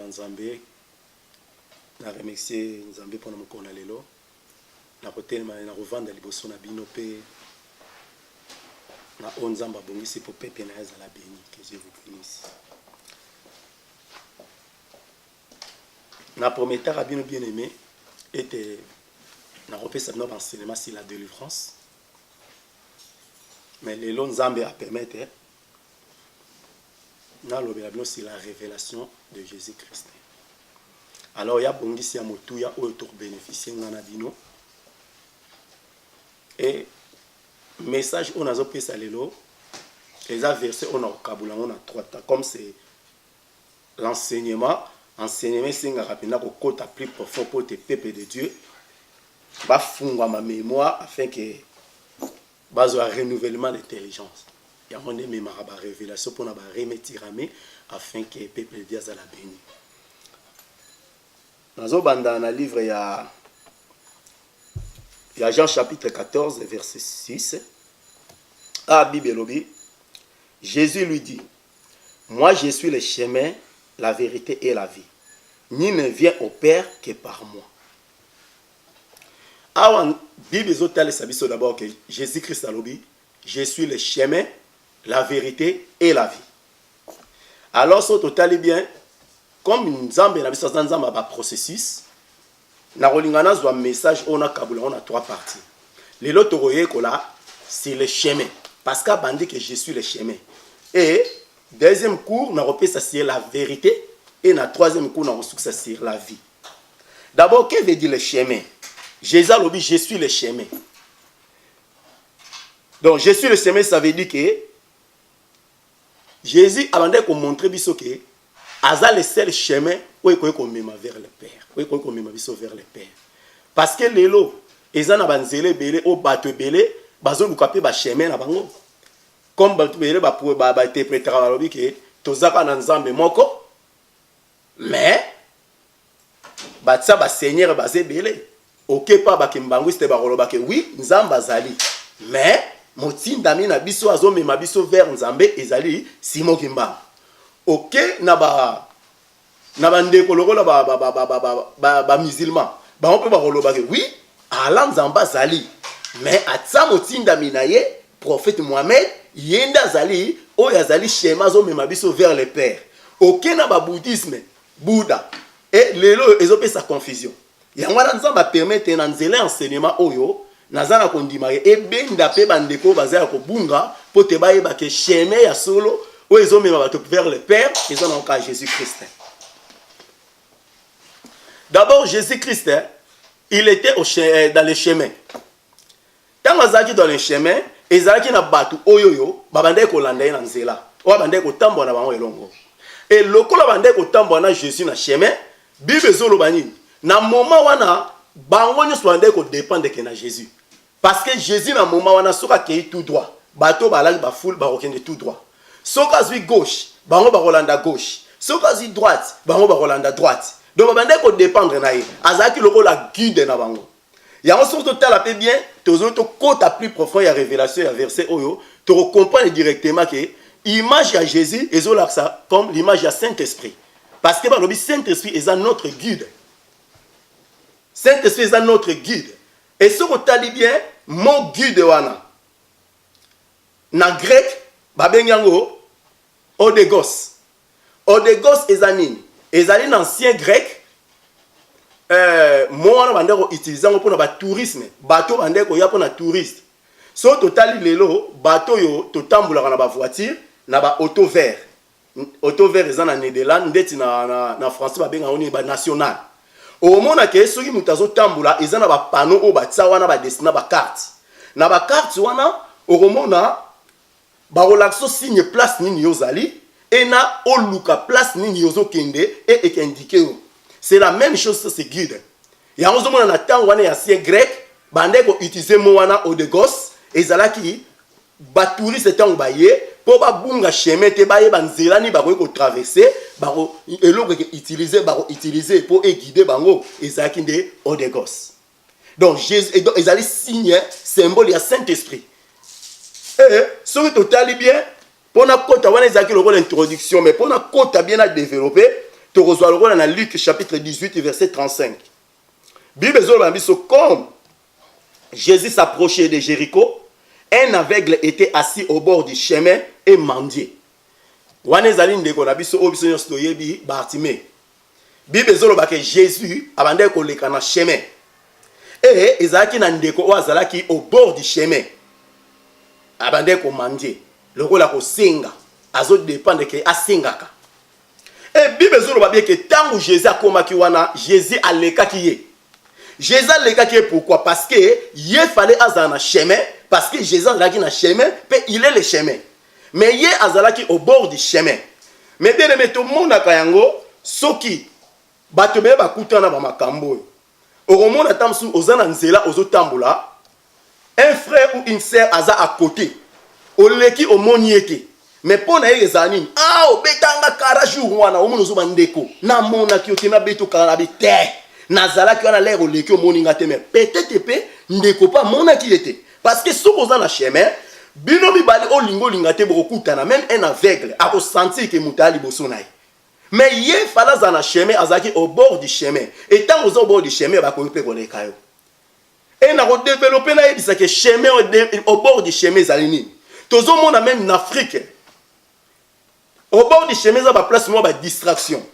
Nzambe. Na remercier Nzambe pour nous connaître lelo. Na côté na revendre liboso na bino pe. Na onzamba bongisi pour pepe na ezala béni. Que Dieu vous bénisse. Na prometteur à bino bien aimé était na repesa notre enseignement sur la délivrance. Mais les longs Nzambe a permettre na l'obéissance c'est la révélation de Jésus-Christ. Alors il y a bongisi ya motuya oyo to bénéficier ngana bino. Et message on a pesa lelo les verset on a kabula on a trois comme c'est l'enseignement c'est nga rapidement ko kota plus profond pour te peuple de Dieu. Ba fungwa ma mémoire afin que bazo un renouvellement d'intelligence. Il y a une révélation pour nous remettre afin que le peuple de Dieu soit béni. Dans le livre, il y a Jean chapitre 14, verset 6. Ah, Bible, Jésus lui dit, moi je suis le chemin, la vérité et la vie. Ni ne vient au Père que par moi. Ah, Bible, d'abord que Jésus-Christ a dit, je suis le chemin, la vérité et la vie. Alors, ce total est bien, comme Nzambe na biso Nzambe ba processus, na rolingana zo message on a kabula on a trois parties. Les loto roye kola, c'est le chemin parce qu'a bandi que je suis le chemin. Et deuxième cours na repé ça c'est la vérité et na troisième cours na reçu ça c'est la vie. D'abord, qu'est-ce que veut dire le chemin? Jésus a dit je suis le chemin. Donc je suis le chemin, ça veut dire que Jésus a demandé qu'on montre que Aza le seul chemin où il faut qu'on mène vers le Père. Où il faut qu'on mène vers le Père. Parce que les lots, ils ont abanzélé belé au bateau belé, bazo lukape ba chemin na bango. Comme bateau belé ba pour ba interpréter la lobi que tozaka na Nzambe moko. Mais ba tsa ba Seigneur bazé belé. OK pas ba kimbangu c'était ba roloba que oui, Nzamba azali. Mais motinda mi na biso azo mema biso vers Nzambe ezali Simon Kimba. OK na ba ndeko lokola ba musulman ba on peut ba roloba que oui ala Nzamba zali mais atsa motinda mi na ye prophète Mohamed yenda zali o yazali schéma zo mema biso vers le Père. OK na ba bouddhisme Bouddha et lelo ezope sa confusion. Yangwana Nzamba permettre na nzela enseignement oyo nazana kondima e benda pe bandeko bazaya ko bunga po te baye ba ke chemin ya solo ou ils ont même vers le Père, ils ont encore Jésus-Christ. D'abord, Jésus-Christ, il était dans le chemin. Quand on a dans le chemin, ils ont dit que oyoyo, babande ko landa na nzela, o babande ko tambo na bango elongo. Et lokola bande ko tambo na Jésus na chemin, Bible zolo banini. Na moment wana bango nyso bande ko dépendre que na Jésus. Parce que Jésus na moment wana soka kei tout droit. Bato balaki ba foule ba okende tout droit. Sokazi gauche, bango ba Rolanda gauche. Sokazi droite, bango ba Rolanda droite. Donc bande ko dépendre na ye. Azaki loko la guide na bango. Ya on surtout tala pe bien, tozo to kota plus profond ya révélation ya verset oyo, to comprendre directement que image ya Jésus ezola ça comme l'image ya Saint-Esprit. Parce que ba lobi Saint-Esprit est notre guide. Saint-Esprit est notre guide. Et ce qu'on tali bien, mon guide wana. Na grec, babengango Odegos. Odegos ezanin. Ezanin ancien grec. Moi on va utiliser pour le tourisme. Bateau bandeko ya pour na touriste. So total lelo bateau yo to tambula na ba voiture na ba auto vert. Auto vert ezana Netherlands ndeti na français babenga oni ba national. Au mona ke soki mutazo tambula ezana ba panneau o ba tsawana ba destina ba carte. Na ba carte wana au mona ba relaxo signe place nini yozali et na oluka place nini yozo kende et indiqué. C'est la même chose sur ce guide. Ya ozo mona na tango wana ya ancien grec bande ko utiliser mo wana Odegos ezalaki ba touriste tango ba ye po ba bunga chemin te ba ye ba nzela ni ba ko traverser ba ko eloko ke utiliser pour guider bango ezalaki nde Odegos. Donc Jésus ezali signe symbole ya Saint-Esprit. Et ce qui total bien pour na kota wana ezalaki loko l'introduction mais pour na kota bien à développer Tu reçois dans Luc chapitre 18, verset 35. Bible comme Jésus s'approchait de Jéricho, un aveugle était assis au bord du chemin et mendiait. Bartimée. Bible que Jésus abandonne ko leka na chemin. Et ezalaki na ndeko o azalaki au bord du chemin. Abandonne ko mendier. Lokola ko senga, azo dépendre que asengaka. Et Bible que tango Jésus akomaki wana, Jésus alekaki ye. Jésus alekaki pourquoi? Parce que il fallait azala na chemin, parce que Jésus alaki na chemin, puis il est le chemin. Mais il azalaki au bord du chemin. Mais bien aimé tout le monde a kayango soki bato be bakutana ba makambo. Oromona tamsu ozana nzela ozotambola. Un frère ou une sœur aza à côté. Oleki omoniete. Mais pour na ezani ah obetanga kara jour wana omono zo bandeko. Na mona ki okina beto kara bite. Nazala ki wana l'air oleki omoninga te mais peut-être pe ndeko pa mona ki était. Parce que soko ozana chemin bino mibali olingo lingate bokutana même un aveugle a ressenti que mutali bosonai. Mais il fallait dans le chemin, azaki au bord du chemin. Et tant au bord du chemin, ba ko pe ko leka yo. Et na développer na yebisa que chemin au bord du chemin zalini. Tozo mona même en Afrique. Au bord du chemin za ba place mo ba distraction.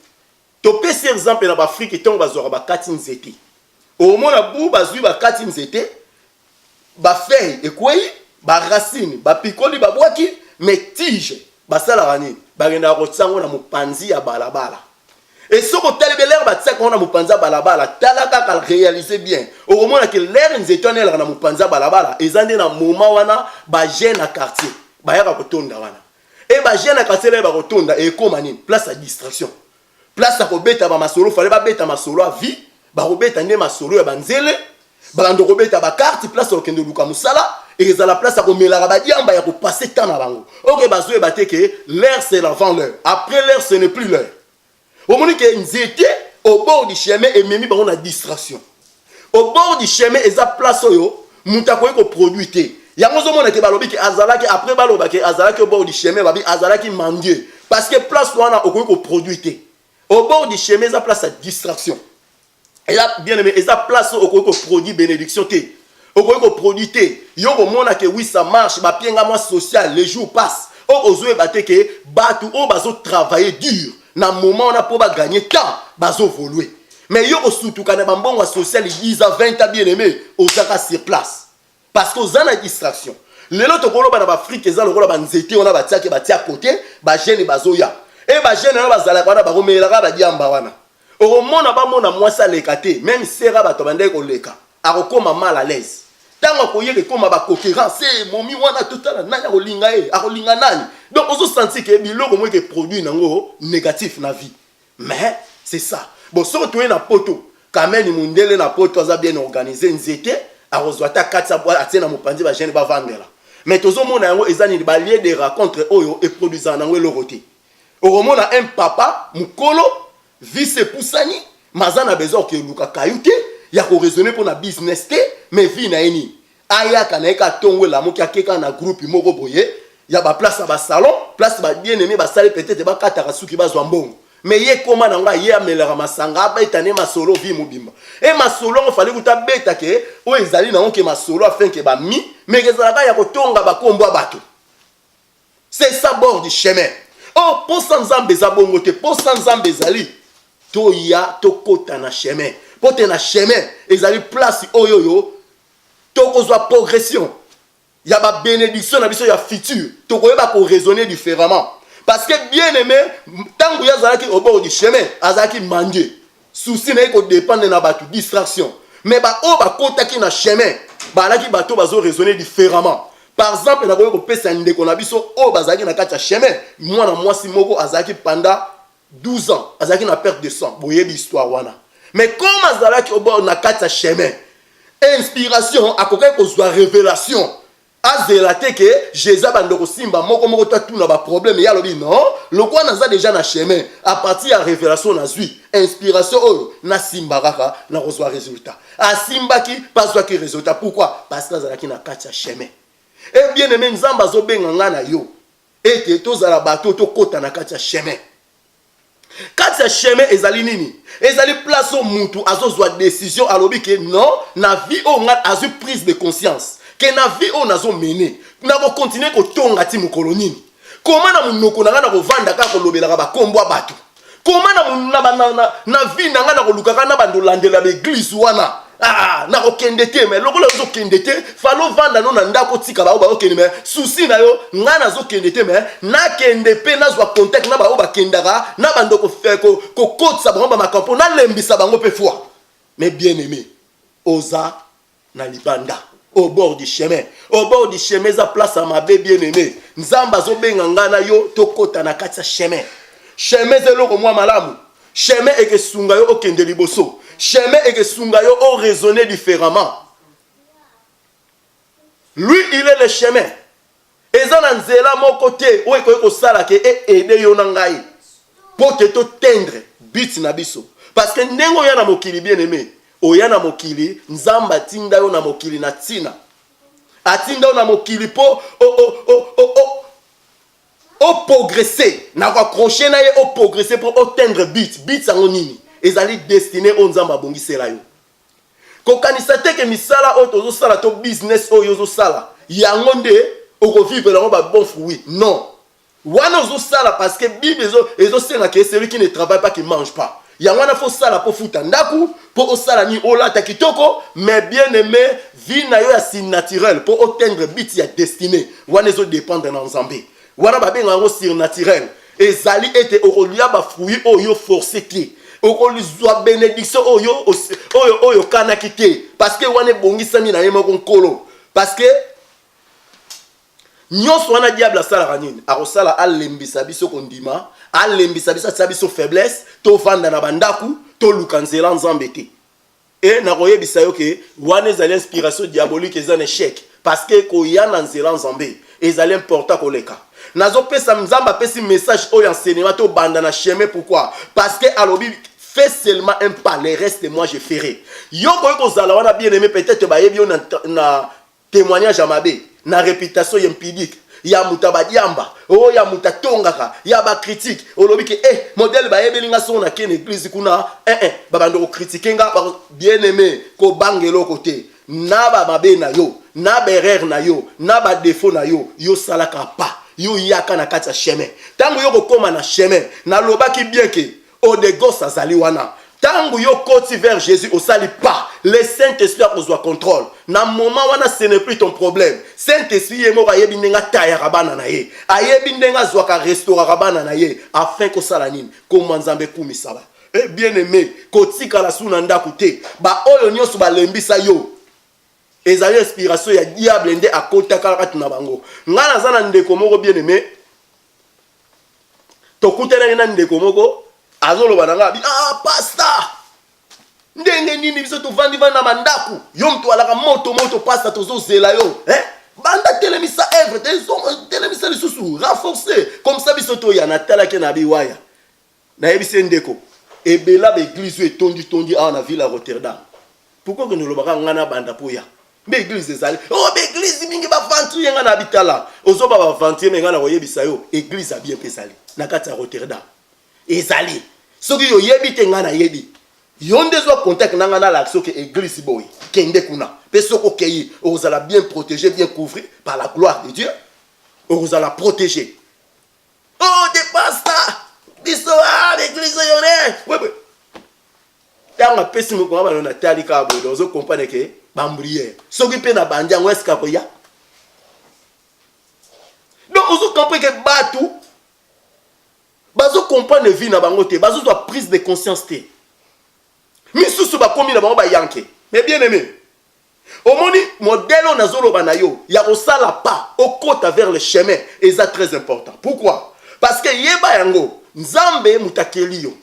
To pe par exemple na Afrique tant ba zora ba kati nzete. Au mona bu ba zui ba kati nzete. Ba feuille et quoi? Ba racine, ba pikoli ba boaki, mais tige. Basala rani bagenda rotsango na mupanzi ya balabala. Et ce que talibelaire ba tsaka na mupanzi ya balabala talaka kal réaliser bien. Au moment que l'air nzetonne na mupanzi ya balabala ezande na moment wana ba jeune na quartier ba yaka kotonda wana. Et ba jeune na quartier ba kotonda e koma nini place à distraction. Place à kobeta ba masolo fallait ba beta masolo à vie, ba kobeta ne masolo ya banzele, ba ndo kobeta ba carte place au kendo luka musala. Et ils ont la place à commémorer badiamba ya pour passer temps na bango. OK bazoe baté que l'air c'est l'avant l'heure. Après l'air ce n'est plus l'heure. Au moment que ils étaient au bord du chemin et même on a distraction. Au bord du chemin ils ont place yo mutako ko produit té. Ya ngozo mona ke balobi ke azalaki après baloba ke azalaki au bord du chemin babi azalaki mendier parce que place wana okoki ko produit té. Au bord du chemin ils ont place à distraction. Et là bien aimé ils ont place okoki ko produit bénédiction té. Okoki produité yo komona que oui ça marche ba pienga moi social les jours passent okozoe baté que batu o bazo travailler dur na moment on a pour ba gagner temps bazo évoluer mais yo surtout quand ba mbongo social ils disent à 20 ans bien aimé ozaka sur place parce que ozana distraction lelo to kolo ba na Afrique eza lokolo ba nzete on a batia ke batia côté ba jeune bazo ya et ba jeune na bazala kwa ba romelaka ba diamba wana okomona ba mona mwasa lekate même sera bato bande ko leka akokoma mal à l'aise. Tant qu'on y est comme ma concurrence, c'est mon miwana total, nani akolinga nani. Donc on se sentit que biloko moi que produit nango négatif na vie. Mais c'est ça. Bon surtout na poto, quand même mundele na poto za bien organisé nzete, a rozwata katsa boa atena mopanzi ba jeune ba vandela. Mais tozo mona yango ezani ba lié des rencontres oyo et produisant nango loroté. Oromona un papa mukolo vice poussani, mazana besoin que luka kayute. Ya ko raisonner pour na business té mais vie na eni aya kana eka tongo la moki akeka na groupe moko boye ya ba place ba salon place ba bien aimé ba salle peut-être ba kataka suki ba zwambongo mais ye koma na nga ye amelera masanga ba etane masolo vie mobimba et masolo on fallait kuta beta ke o ezali na onke masolo afin que ba mi mais ezalaka ya ko tonga ba kombo bato c'est ça bord du chemin oh pour sans nzambe za bongo te pour sans nzambe zali to ya to kota na chemin. Pour na chemin, ils ont place oyoyo, toko zwa progression. Il y a ba bénédiction na biso ya futur. Toko yeba ko raisonner différemment. Parce que bien aimé, tant que yazalaki au bord du chemin, azaki manger. Souci na ko dépendre na batu distraction. Mais ba o ba kontaki na chemin, ba laki bato bazo raisonner différemment. Par exemple, na ko pesa ndeko na biso o bazaki na kati chemin, moi na mwasi moko azaki pendant 12 ans, azaki na perte de sang. Boyebi histoire wana. Mais comme azalaki au bord na kati chemin, inspiration akoka ko zwa révélation. Azélate que Jésus bandoko simba moko moko ta tout na ba problème ya lobi non, le quoi naza déjà na chemin à partir de révélation na zui, inspiration oh na simba kaka na reçoit résultat. A simba ki pas zwa ki résultat. Pourquoi? Parce que azalaki na kati chemin. Et bien aimé nzamba zo benga nga na yo. Et que tozala bato to kota na kati chemin. Kati ya chemin ezali nini? Ezali place au mutu azozwa décision alobi ke non na vie o nga azu prise de conscience ke na vie o nazo mener na ko continuer ko tonga ti mukolo nini. Comment na munoko na nga na kovanda ka kolobelaka bakombo ya bato? Comment na vie na nga na kolukaka na bandolandela l'église wana? Ah, na okende te mais lokola zo kende te falo vanda no na ndako tika ba o kende mais souci na yo nga na zo kende te mais na kende pe na zo contact na ba o ba kendaka na bandoko feko ko kotsa ba makampo na lembisa bango pe foi. Mais bien aimé, oza na libanda au bord du chemin. Au bord du chemin za place à ma bien aimé. Nzamba zo benga ngana yo to kota na kati ya chemin. Chemin zelo ko mwa malamu. Chemin et que sunga yo okende liboso. Chemin et que Sungayo ont raisonné différemment. Lui, il est le chemin. Et ça, dans mon côté, où est-ce que ça là aider Yonangaï pour te tendre bit nabiso. Parce que nengo yana mokili bien aimé. Oyana mokili, nzamba tinda yo na mokili na tina. Atinda yo na mokili po progresser. Na kwa crochet na ye progresser pour atteindre bit. Bit sango nini. Ezali destiné au nzamba bongisela yo. Kokanisa te ke misala o tozo sala to business o yozo sala. Yango nde oko vivre la ba bon fruit. Non. Wana ozo sala parce que Bible ezo senga ke celui qui ne travaille pas qui mange pas. Yango na fo sala po futa ndaku po osala ni olata kitoko mais bien aimé vie na yo ya si naturel po atteindre bit ya destiné. Wana ezo dépendre na nzambe. Wana ba benga ngo surnaturel. Ezali ete okolia ba fruit o yo forcé te. Okolizwa bénédiction oyo kana kité parce que wane bongisami na yema konkolo parce que nyonso wana diable asala kanini akosala alembisa biso kondima alembisa biso sabiso faiblesse to vanda na bandaku to lukanzela nzambe te et na koyebisa yo ke wane ezali inspiration diabolique ezan échec parce que koyana nzela nzambe ezali important koleka nazo pesa nzamba pesi message oyo enseignement to banda na chemin pourquoi parce que alobi fais seulement un pas, le reste moi je ferai. Yo ko zala wana bien aimé peut-être ba yebi na témoignage à mabe, na réputation impudique. Ya mutabadiamba, oh ya mutatongaka, ya ba critique. Olobi ke modèle ba yebi linga sona ken église kuna ba bando critiquer nga bien aimé ko bangelo côté. Na ba mabe na yo, na berrer na yo, na ba défaut na yo, yo salaka pa. Yo yaka na kati ya chemin. Tango yo ko koma na chemin, na lobaki bien ke o de gos azali wana. Tango yo koti vers Jésus au sali pas. Le Saint-Esprit a besoin contrôle. Na moment wana ce n'est plus ton problème. Saint-Esprit yemo ka yebi ndenga taya rabana na ye. Ayebi ndenga zwaka restaurant rabana na ye afin ko sala nini ko manzambe kumisaba. Eh bien aimé, kotika la suna ndaku te. Ba oyo nyonso ba lembisa yo. Ezali inspiration ya diable nde akota kala na bango. Ngana zana ndeko moko bien aimé. Tokutela na ndeko moko azolo bananga bi pasta ndenge nini biso to vandi vana mandaku yo mtu alaka moto pasta tozo zela yo banda telemisa œuvre telemisa lisusu renforcer comme ça biso to ya natala ke na biwaya na yebise ndeko ebela ba église etondi na ville à Rotterdam pourquoi que nous le baka ngana banda poya be église ezali be église mingi ba venture nga na bitala ozo ba venture menga na koyebisa yo église a bien pesali na kati ya Rotterdam ezali soki yo yebi te ngana yebi yonde zo contact nanga na l'action que église boy kende kuna pe soko keyi ozala bien protégé bien couvert par la gloire de Dieu ozala protégé de pasta biso l'église yone ouais tanga pesi mo ko ba na tali ka bo ozo comprendre que bambrière soki pe na bandi ngo eska ko ya donc ozo comprendre que batu bazo comprendre vie na bango te bazo doit prise de conscience te misusu ba komi na bango ba yanke mais bien aimé omoni modèle on azolo banayo ya osala pas au côté vers le chemin et ça très important pourquoi parce que yeba yango nzambe mutakeli yo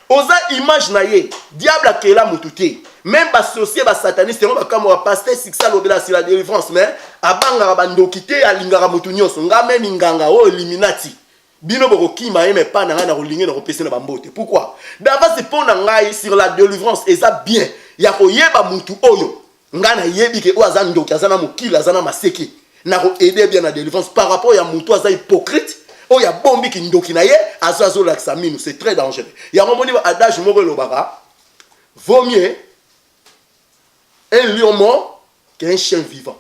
oza image na ye diable akela mututé même ba associé ba sataniste on ba kamo ba pasteur siksa lobela sur la délivrance mais abanga ba ndokité alingara mutu nyonso ngame nganga o illuminati bino boko kima yeme pa na na rolinge na kopesa na bambote pourquoi d'abord c'est pour na ngai sur la délivrance et ça bien ya ko yeba mutu oyo ngana yebi ke o azandoki azana mokila azana maseki na ko aider bien na délivrance par rapport ya mutu aza hypocrite oh ya bombi ki ndoki na ye azo laksa minu, c'est très dangereux. Ya moni adage moko lobaka, vaut mieux un lion mort qu'un chien vivant.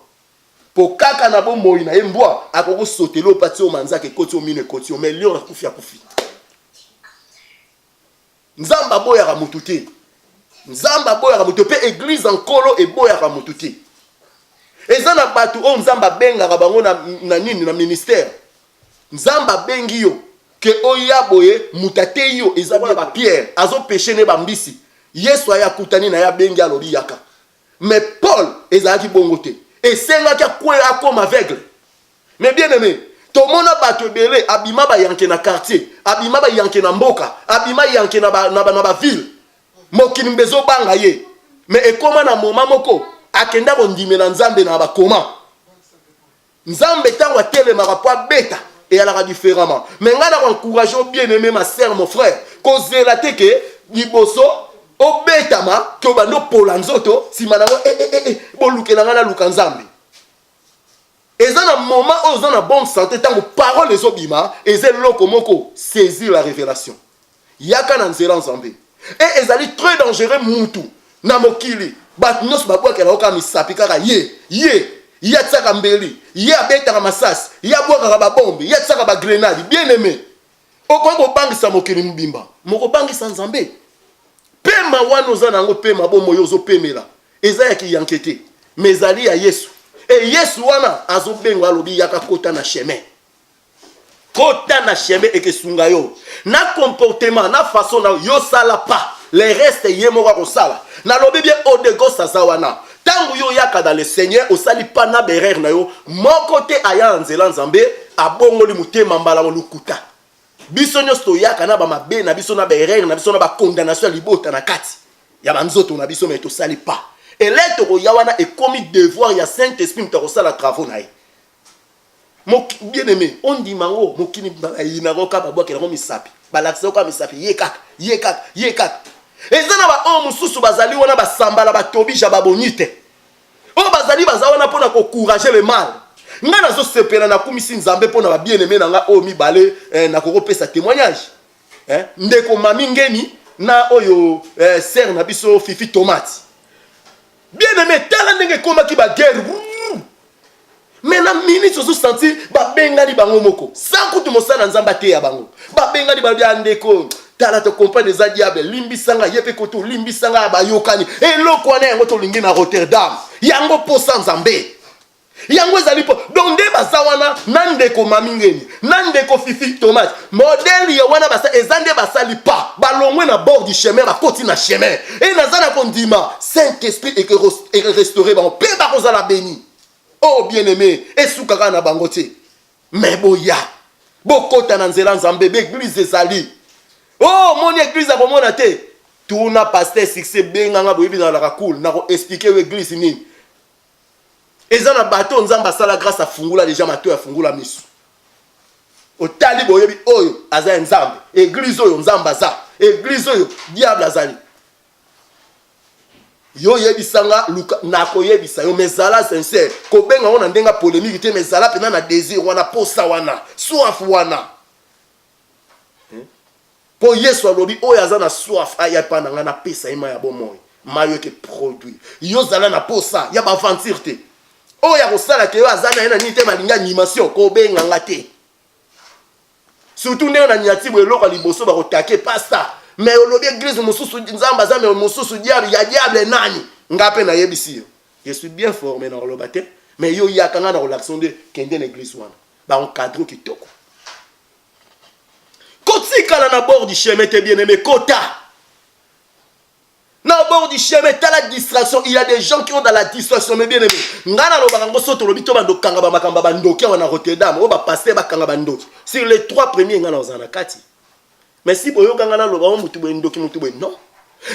Pour kaka na bo moi na embwa akoko sotelo pati o manzaka koti o mine koti o mais lion na kufi akufi. Nzamba boya ka mututi. Nzamba boya ka mututi pe église en kolo e boya ka mututi. Eza na batu o nzamba benga ka bango na nini na ministère. Nzamba bengi yo ke oya boye mutate yo eza ba Pierre azo péché ne ba mbisi. Yesu aya kutani na ya bengi alobi yaka. Mais Paul ezaki bongote. Et c'est là qu'il y a comme aveugle. Mais bien aimé, tout le monde a battu belé, abima ba yanke na quartier, abima ba yanke na mboka, abima yanke na ba ville. Mokini mbezo banga ye. Mais et comment na moment moko akenda bondime na nzambe na ba comment. Nzambe tango telema rapport beta et elle a différemment. Mais ngana encourager bien aimé ma sœur mon frère, cause la teke liboso o betama ke bando polanzoto si manango bolukela ngana lukanzambe eza na moment oza na bonne santé tango parole les obima eza loko moko saisir la révélation yaka na nzela nzambe et ezali très dangereux mutu na mokili bat nyos babwa kela oka misapi kaka ye tsaka mbeli ye abetaka masasi ya bwaka ba bombe ya tsaka ba grenade bien aimé okoko bangisa mokili mbimba moko bangisa nzambe pema wana oza nango pema bo moyo ozo pemela eza ya ki yankete mezali ya Yesu et Yesu wana azo benga lobi yaka kota na chemin et que sunga yo na comportement na façon na yo sala pas les restes yemo ko sala na lobi bien au de gosa zawana tangu yo yaka dans le Seigneur o sali pas na berer na yo mon côté aya nzela nzambe abongoli mutema mbala mo lukuta biso nyosto yaka na ba mabe na biso na berer na biso na ba condamnation libota na kati ya banzoto na biso mais to sali pas et l'être ko yawana est commis devoir ya Saint-Esprit mtako sala travaux na ye mon bien aimé on dit mango mokini ina ko ka babwa kela ko misapi balakisa ko misapi ye kaka ezana ba o mususu bazali wana basambala batobija babonite o bazali bazawana pona ko encourager le mal nga nazo sepela na kumisi nzambe pona ba bien aimé nanga o mibale na ko pesa témoignage ndeko mami ngeni na oyo ser na biso fifi tomate bien aimé tala ndenge koma ki ba guerre mais na minute ozo senti ba bengali bango moko sans kutu mosana nzamba te ya bango ba bengali ba bia ndeko tala to compagne za diable limbisanga yepe koto limbisanga ba yokani eloko wana yango to lingi na Rotterdam yango posa nzambe yango ezali po donc nde baza wana nandeko mamingeni nandeko fifi tomate modèle ya wana basa ezande basali pas balongwe na bord du chemin bakoti na chemin et nazana kondima Saint-Esprit et restaurer ba pe ba kozala béni oh bien aimé et soukaka na bangote mais boya bokota na nzela nzambe be église ezali oh mon église a komona te tuna pasteur succès benganga boyebi na la cool na ko expliquer l'église nini ezana bato nzamba sala grâce à fungula déjà mato ya fungula misu otali boyebi oyo aza nzambe église oyo nzamba za église oyo diable azali yo yebisanga luka na ko yebisa yo mezala sincère ko benga ona ndenga polémique te mezala pena na désir wana posa wana soif wana po Yesu alobi oyo aza na soif aya pa na ngana pesa ima ya bomoy mayo ke produit yo zala na posa ya ba aventure te oya ko sala ke yo azana ena ni te malinga animation ko benga ngate surtout ne na nyati bo eloko liboso ba ko take pasta mais olobi église mususu nzamba za mais mususu diable ya diable nani ngape na yebisi je suis bien formé na lobate mais yo yakanga na relaxon de kende na église wana ba on cadre kitoko kotikala na bord du chemin te bien aimé kota na bord du chemin t'as la distraction il y a des gens qui ont dans la distraction mais bien aimé ngana lo bango soto lo bito bando kanga ba makamba bandoki wana Rotterdam o ba passer ba kanga bandoki sur les 3 premiers ngana ozana kati mais si boyo kanga na lo ba mutu bo ndoki mutu bo non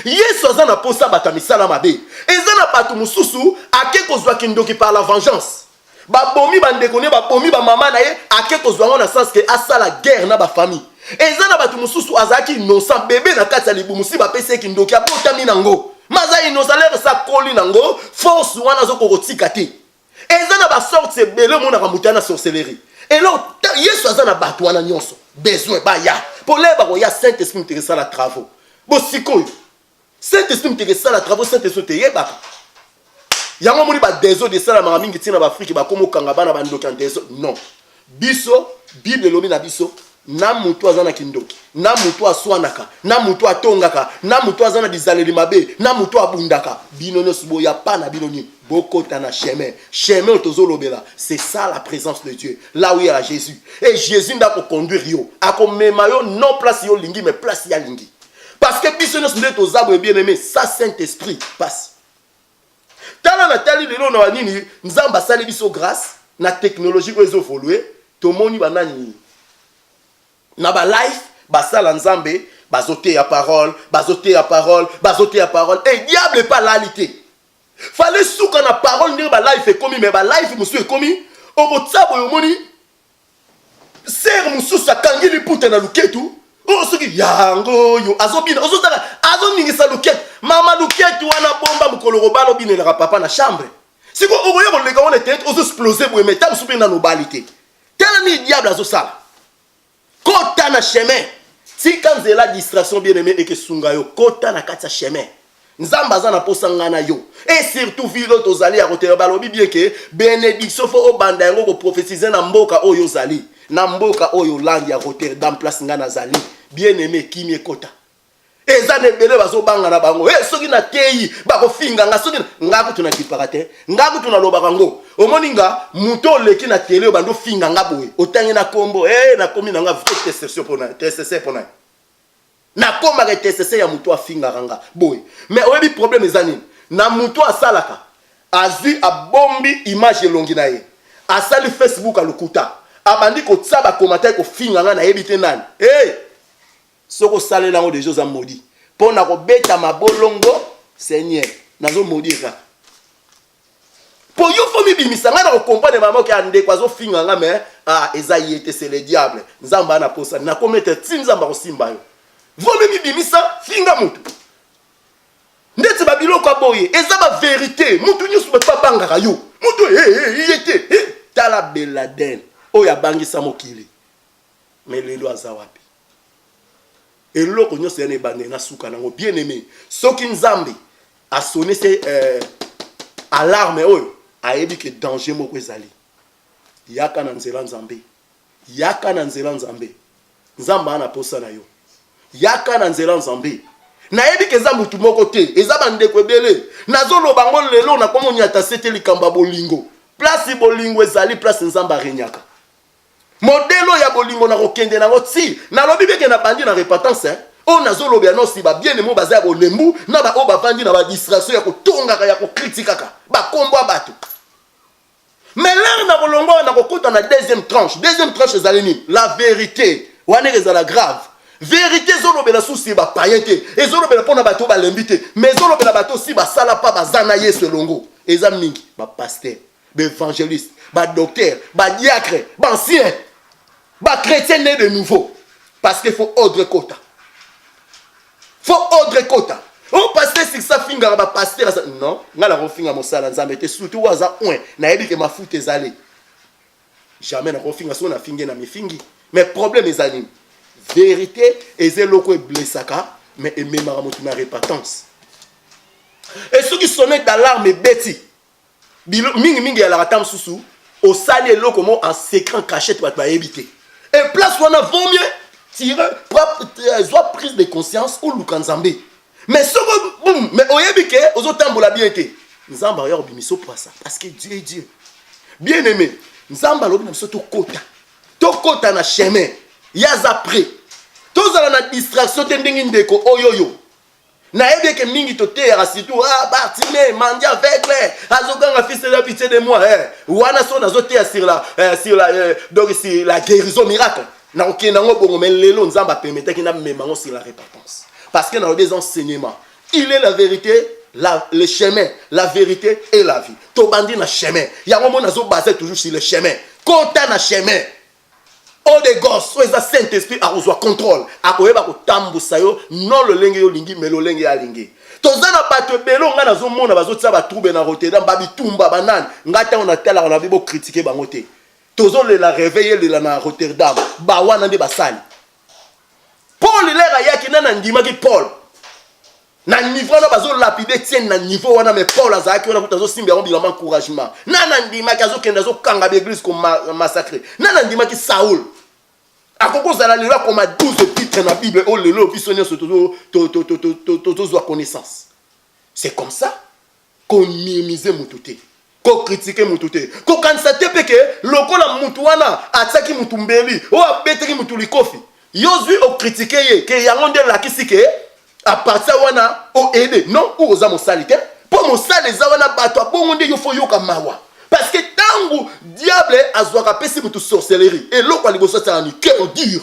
Yesu azana posa batamisala mabe ezana batu mususu akeko zwa kindoki par la vengeance ba bomi bandeko ne ba bomi ba mama na ye akeko zwa na sens que asala guerre na ba famille ezana batu mususu azaki innocent bébé na kati ya libumusi ba pese kindoki abotami nango maza innocent lere sa koli nango force wana zo ko kotika te ezana ba sorte bele mona ka mutana sorcellerie Et là, yesu aza na bato wana nyonso besoin baya pour les bako ya Saint-Esprit intéressant la travaux bo sikoyo Saint-Esprit intéressant la travaux Saint-Esprit te yebaka yango moni ba deso de sala mama mingi tina ba Afrique ba komo kanga bana bandoki en deso non biso Bible lobi na biso na mutu azana kindoki na mutu aswanaka na mutu atongaka na mutu azana bizaleli mabe na mutu abundaka bino nyonso boya pa na bino ni bokota na chemin otozolobela c'est ça la présence de Dieu là où il y a Jésus et Jésus nda ko conduire yo akomema yo non place yo lingi mais place ya lingi parce que biso nyonso nde tozabo bien aimé ça Saint-Esprit passe tala na tali lelo na nini nzamba sali biso grâce na technologie ko ezovoluer tomoni banani na ba life basala nzambe bazote ya parole et diable est pas l'alité fallait souka na parole ndire ba life e komi mais ba life musu e komi okotsabo yo moni ser musu sakangi liputa na luketu o soki yango yo azobina ozotaka azoningisa luketu mama luketu wana bomba mukolo robalo binela papa na chambre siko okoye ko leka wona tete ozo exploser bo meta musu na nobalité tellement ni diable azosala kota na chemin si quand la distraction bien aimé et que sunga yo kota na kati ya chemin nzamba za na posa ngana yo et surtout vilo tozali ya kote balobi bien que bénédiction fo obanda yango ko prophétiser na mboka oyo zali na mboka oyo land ya Rotterdam place ngana zali bien aimé kimi kota eza ne bele bazo banga na bango soki na teyi bako finga nga soki ngako tuna kiparate ngako tuna lobaka ngo omoninga muto leki na tele bando finga nga boye otangi na kombo na komi na nga vrai TCC pona na koma ke TCC ya muto afinga nga boye mais oyebi problème ezani na muto asalaka azui abombi image elongi na ye asali Facebook alukuta abandi ko tsaba commentaire ko finga nga na yebite nani soko salela ngo des choses à maudit pour na ko beta mabolongo Seigneur nazo maudit ka pour yo fomi bimisa nga na ko comprendre maman ke ande kwazo finga nga mais eza yete c'est le diable nzamba na posa na komete tinzamba ko simba yo vomi bimisa finga mutu ndeti babiloko aboye eza ba vérité mutu nyusu ba bangaka yo mutu yete tala beladen oya bangisa mokili mais lelo azawapi et l'autre nous c'est na suka nango bien aimé soki nzambe a sonné ces alarme oyo a ebi que danger moko ezali yaka na nzela nzambe nzamba na posa na yo yaka na nzela nzambe na ebi ke za mutu moko te eza bandeko ebele nazolo bango lelo na komonya ta sete likamba bolingo place bolingo ezali place nzamba renyaka modelo ya bolingo na kokende na ngoti na lobi beke na bandi na repentance o nazolo bia no si ba bien mo baza bolembu na ba o ba bandi na ba distraction ya kotonga ya ko critikaka ba kombo bato mais là na bolongo na kokota na deuxième tranche ezalini la vérité wana ezala grave vérité zolo bela souci ba payenté et zolo bela pona bato ba lembité mais zolo bela bato si ba sala pa bazana yesu longo eza mingi ba pasteur ba évangéliste ba docteur ba diacre ba ancien ba chrétien né de nouveau parce qu'il faut ordre quota on pasteur si ça finga ba pasteur non ngala ko finga mosala nzambe te surtout waza un na yebi ke mafuta ezali jamais na ko finga so na finge na mifingi mais problème ezali vérité ezeloko e blessaka mais e memara motu na repentance et ceux qui sonnaient d'alarme et bêtis mingi ya la ratam susu au sali eloko mo en secret caché to ba éviter et place wana vaut mieux tirer soit prise de conscience ou lukanzambe mais soko boum mais oyebike ozotambola bien te nzamba ya obimiso poisa parce que Dieu est Dieu bien aimé nzamba lobi na biso to kota na chemin yaza près tozala na distraction te ndenge ndeko oyoyo na ebeke mingi to terra surtout Bartimée mandi aveugle azoganga fils de la pitié de moi wana so nazotea sur la guérison miracle na okenda ngo bongo mais lelo nzamba permettre ki na memango sur la repentance parce que dans les enseignements il est la vérité le chemin la vérité et la vie to bandi na chemin yango mo nazo baser toujours sur le chemin kota na chemin o de gosses so eza Saint-Esprit a reçoit contrôle akoyeba ko tambusa yo non le lenge yo lingi mais le lenge ya lingi tozana bato belo nga nazo mona bazotia ba trouble na Rotterdam ba bitumba banane ngata on a tela na bibo critiquer bango te tozo le la réveiller le la na Rotterdam ba wana nde basali Paul il est ayaki na ndima ki Paul na niveau na bazo lapide tienne na niveau wana mais Paul azaki wana kutazo simba on bilama encouragement na ndima ki azokenda zo kanga ba église comme massacré na ndima ki Saoul akoko zala lelo comme 12 titres na Bible oh lelo pisonio to connaissance. C'est comme ça qu'on minimise mututé qu'on critique mututé qu'on constate que lokola mutu wana ataki mutumbeli o abeteki mutulikofi yozu o critiquer que yango nde la kisike à partir wana o aider non ou oza mosalite pour mosale za wana bato abongo nde yo fo yoka mawa parce que tangu diable azwaka pesi mutu sorcellerie et loko liboso ça ni cœur dur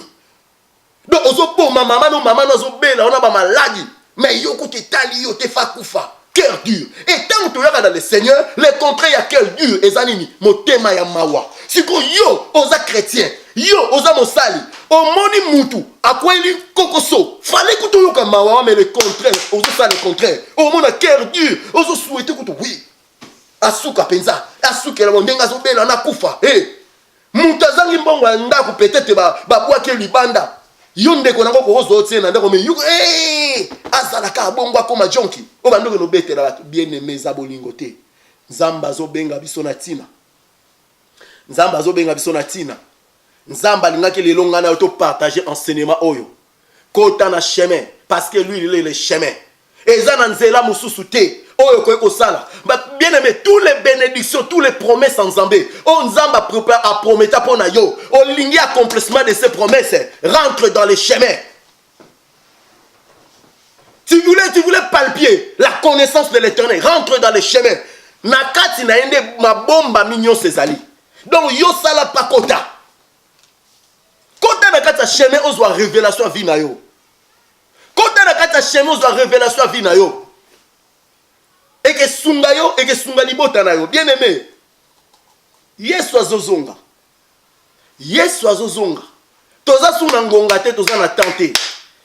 donc ozo po maman no zo bela ona ba maladie mais yo kote tali yo te fa kufa cœur dur et tant que tu regardes dans le Seigneur le contraire ya cœur dur ezanini motema ya mawa siko yo oza chrétien yo oza mosali omoni mutu akweli kokoso fallait que tu yoka mawa mais le contraire ozo ça le contraire omona cœur dur ozo souhaiter que tu oui asuka penza asuka la ndenga zo bela na kufa mutu azangi mbongo ya ndako peut-être ba bwake libanda yonde ko nango ko zo tiena ndako me yuko azalaka bongo akoma jonki o bandoko no betela bato bien aimé za bolingo te nzamba zo benga biso na tina nzamba zo benga biso na tina nzamba lingaki lelo ngana to partager enseignement oyo kota na chemin parce que lui il est le chemin ezana nzela mususu te oyo ko ekosala bien aimé tous les bénédictions tous les promesses en Zambé on nzamba prépare à promettre pour na yo o lingi accomplissement de ces promesses rentre dans les chemins. Tu voulais palpier la connaissance de l'Éternel. Rentre dans les chemins. Nakati na ende ma bomba mignon sezali. Donc yo sala pakota. Kota nakata chemin ozwa révélation vina yo. Kota nakata chemin ozwa révélation vina yo. Et que sunga yo et que sunga libota na yo. Bien aimé. Yesu azozonga. Yesu azozonga. Toza suna ngonga te toza na tente.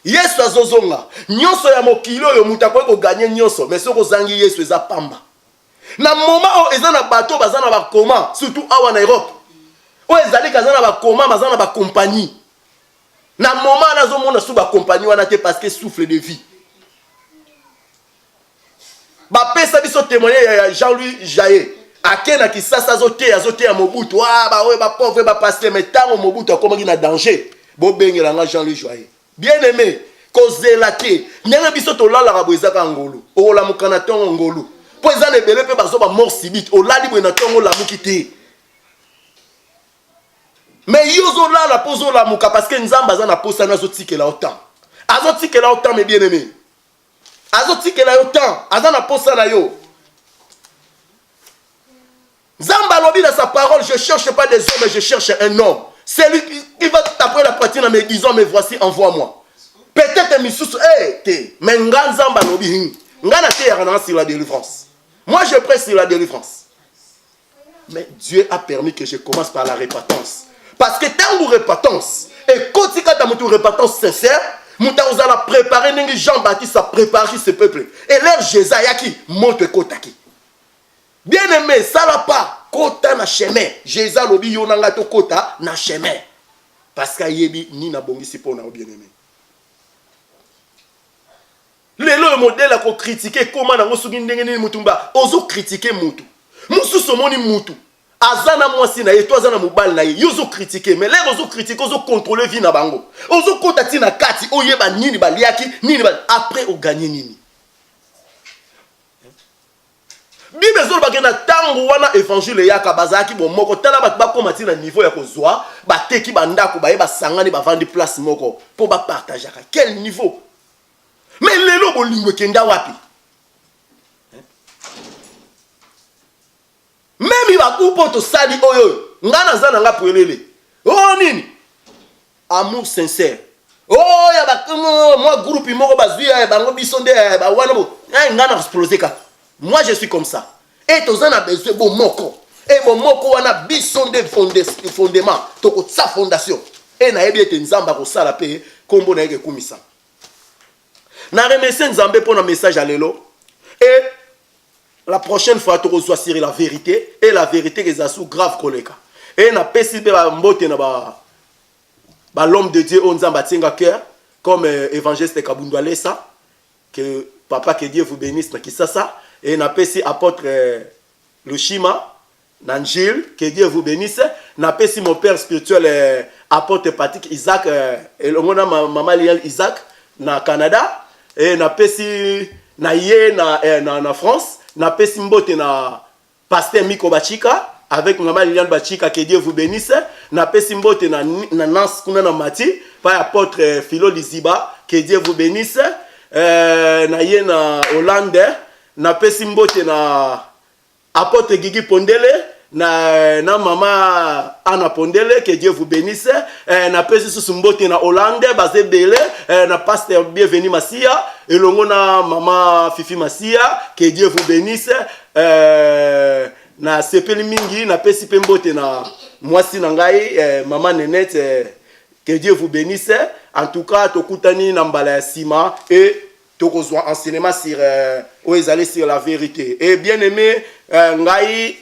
Yesu azozonga nyonso ya mokilo yo mutakwe ko gagner nyonso mais soko zangi Yesu eza pamba na moment o eza na bato bazana ba koma surtout awa na Europe o ezali kazana ba koma bazana ba compagnie na moment nazo mona su ba compagnie wana te parce que souffle de vie ba pesa biso témoigner ya Jean-Louis Jaye akena kisasa azote ya Mobutu ba we ba pauvre ba passer mais tango Mobutu akomangi na danger bo bengela nga Jean-Louis Jaye. Bien aimé, kozelate, nyanga biso to lala rabo ezaka ngolu, o la mukana tongo ngolu. Po ezale bele pe bazo ba mort subite, o lali bo na tongo la mukite. Mais yozo lala pozo la muka parce que nzamba za na posa na zo tikela autant. Azo tikela autant mes bien aimé. Azo tikela autant, aza na posa na yo. Nzamba lobi dans sa parole, je cherche pas des hommes, mais je cherche un homme. C'est lui qui va taper la poitrine en me disant, mais voici, envoie-moi. Peut-être Missous, mais Nganzamba Nobi, Ngana sur la délivrance. Moi, je presse sur la délivrance. Mais Dieu a permis que je commence par la répentance. Parce que tant que répentance, et quand tu as une répentance sincère, tu as préparé, Jean-Baptiste a préparé ce peuple. Et l'air Jésaïaki monte Kotaki. Bien aimé, ça n'a pas. Kota na chemin. Jésus lobi yonanga to kota na chemin. Parce que yebi ni na bongisi po na bien aimé. Le modèle a ko critiquer comment na ngosuki ndenge ni mutumba. Ozo critiquer mutu. Mususu moni mutu. Azana mwasi na ye, to azana mobali na ye. Yozo critiquer, mais là ozo critiquer, ozo contrôler vie na bango. Ozo kota tina kati oyeba nini baliaki, nini ba après o gagner nini. Bible zo bakena tangu wana évangile yaka bazaki bo moko tala bat ba komati na niveau ya kozwa bateki bandako ba yeba sangani ba vendre place moko pour ba partager à quel niveau. Mais lelo bolingo kenda wapi? Même ba kupo to sali oyo ngana zana nga poelele. Oh nini? Amour sincère. Oh ya ba moi groupe moko bazui bango bisonde ba wana bo ngana exploser ka. Moi, je suis comme ça. Et tous en a besoin de moko. Et mon moko wana bison de fondement. Toko sa fondation. Et na ebi ete nzamba ko sala pe kombo na yeke kumisa. Na remercie nzambe pour un message à lelo. Et la prochaine fois tu reçois la vérité et la vérité que ça sous grave koleka. Et na pesi be ba mbote na ba l'homme de Dieu on nzamba tinga cœur comme évangéliste Kabundu Alessa, que papa que Dieu vous bénisse na Kisasa. Et na pesi apôtre Lushima Nanjil, que Dieu vous bénisse. Na pesi mon père spirituel apôtre Patrick Isaac et le mona maman Liel Isaac na Canada. Et na pesi na ye na France. Na pesi mbote na pasteur Miko Bachika avec maman Liliane Bachika, que Dieu vous bénisse. Na pesi mbote na Nance kuna na Mati par apôtre Philo Liziba, que Dieu vous bénisse. Na ye na Hollande na pesi mbote na apôtre Gigi Pondele na mama Anna Pondele, que Dieu vous bénisse. Na pesi susu mbote na Hollande basé belé na pasteur Bienvenu Masia et longo na mama Fifi Masia, que Dieu vous bénisse. Na sepeli mingi na pesi pembote na mwasi na ngai mama Nenette, que Dieu vous bénisse. En tout cas tokutani na mbala ya sima et tokozwa enseignement sur sur la vérité. Et bien aimé ngai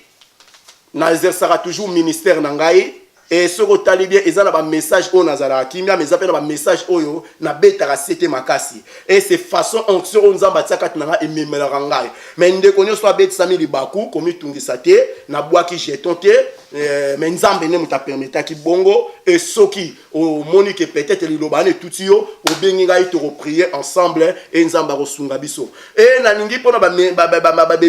na exercera toujours ministère na ngai. Et ce que tu bien, ils ont un message au Nazara Kimia, mais ils ont un message au na beta sete makasi. Et c'est façon onction on zamba tsaka tnanga et memela rangai. Mais ndé konyo soit bet sami libaku komi tungi sate na bois qui jeton te mais nzambe ne muta permettre ki bongo et soki au monique peut-être li lobane tout yo au benga ito prier ensemble et nzamba rosunga biso. Et na lingi pona ba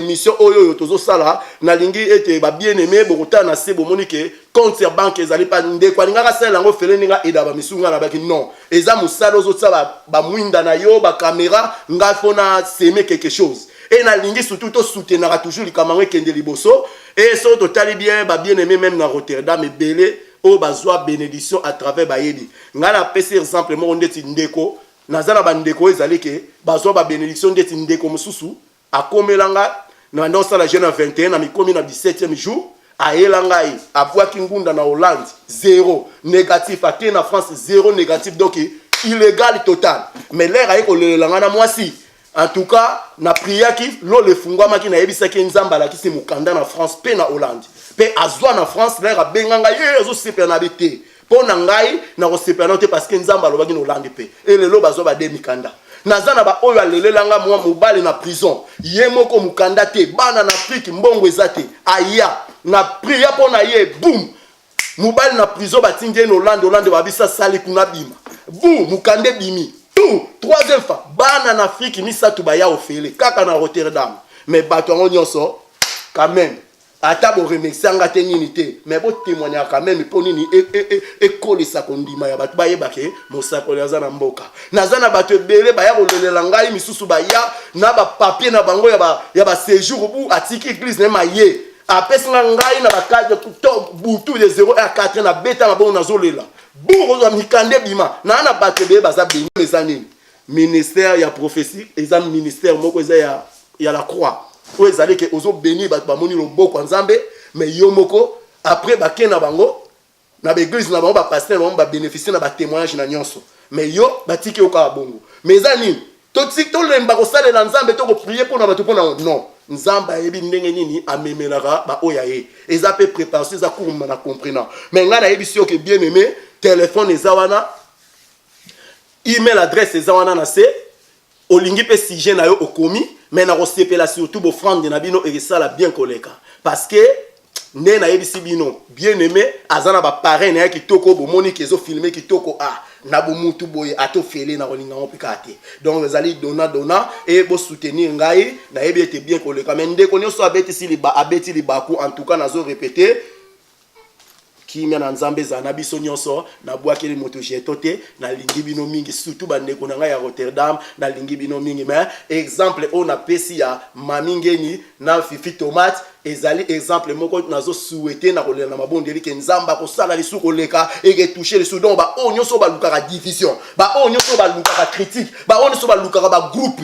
mission oyo tozo sala na lingi ete ba bien aimé bokota na se bo monique compte banque ezali pa ndeko alingaka sala ngo fele ninga eda ba misunga na baki non eza musala ozotsala ba mwinda na yo ba caméra nga fona semer quelque chose et na lingi surtout to soutenir toujours likamangwe kende liboso et so totali bien ba bien aimé même na Rotterdam et belé o bazwa bénédiction à travers ba yebi nga na pesi exemple mo ndeti ndeko nazala ba ndeko ezali ke bazwa ba bénédiction ndeti ndeko mususu akomelanga na ndosa la jeune 21 na mikomi na 17e jour Aelangai, Abouaki Ngunda na Hollande, 0 négatif, Aké na France, 0 négatif, donc illégal total. Mais l'air a école langana moi si. En tout cas, na priya ki, lo le fungwa maki na yebisa ki nzamba la ki se mukanda na France, pe na Hollande. Pe azwa na France, l'air a benganga, yezo sepe na bete. Po na ngai, na ro sepe na te parce que nzamba lo bagi na Hollande pe. Et le lo bazo ba de mikanda. Nazana ba oyo alelelanga mwa mobali na prison. Yemoko mukanda te, bana na Afrique mbongo ezate. Aya. Na priya po na ye boum mobali na prison batingi na Hollande babisa sali kuna bima boum mukande bimi tout troisième fois bana na Afrique misatu baya ofele kaka na Rotterdam mais bato ngo nyonso quand même ata bo remercier nga te nini te mais bo témoigner quand même po nini e kolisa kondima ya bato baye bake mosako ya zana mboka nazana bato bele baya kolelela ngai misusu baya na ba papier na bango ya ba séjour bu atiki église ne maye après ça ngai na bakade to butu de 0 à 4 na beta na bon nazolela bourgo za mikande bima na batebe baza bini mezanini ministère ya prophétie exam ministère moko eza ya la croix o ezali ke ozo béni ba moni loboko nzambe mais yo moko après ba kena bango na l'église na bango ba pasteur na ba bénéficier na ba témoignage na nyonso mais yo batiki yo ka bongo mezanini to tikto lemba ko sala na nzambe to ko prier pour na ba to pona non nzamba yebi ndenge nini amemelaka ba oya ye eza pe préparation za kuruma na comprenant mais nga na yebi sio que bien aimé téléphone ezawana email adresse ezawana na se olingi pe sujet na yo okomi mais na rosepela surtout bo frande na bino et ça la bien koleka parce que ne na yebi si bino bien aimé azana ba parrain na kitoko bo moni kezo filmer kitoko na bomutu boye ato fele na kolinga ngopikate donc les ali dona et bo soutenir ngai na yebi était bien koleka mais ndeko nyoso abeti si abeti libaku en tout cas nazo répéter kimia na nzambe za na biso nyonso na bwaki le moto jetote na lingi bino mingi surtout ba ndeko na ngai ya Rotterdam na lingi bino mingi mais exemple on a pesi ya mamingeni na fifi tomate ezali exemple moko nazo souhaiter na kolela na mabondeli ke nzamba ko sala lisu koleka et que toucher les soudan ba o nyonso ba lukaka division ba o nyonso ba lukaka critique ba o nyonso ba lukaka ba groupe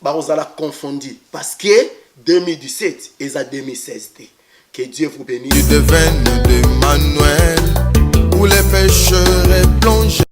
ba ozala confondu parce que 2017 et 2016 que Dieu vous bénisse. Tu deviens de Manuel où les pécheurs est plongé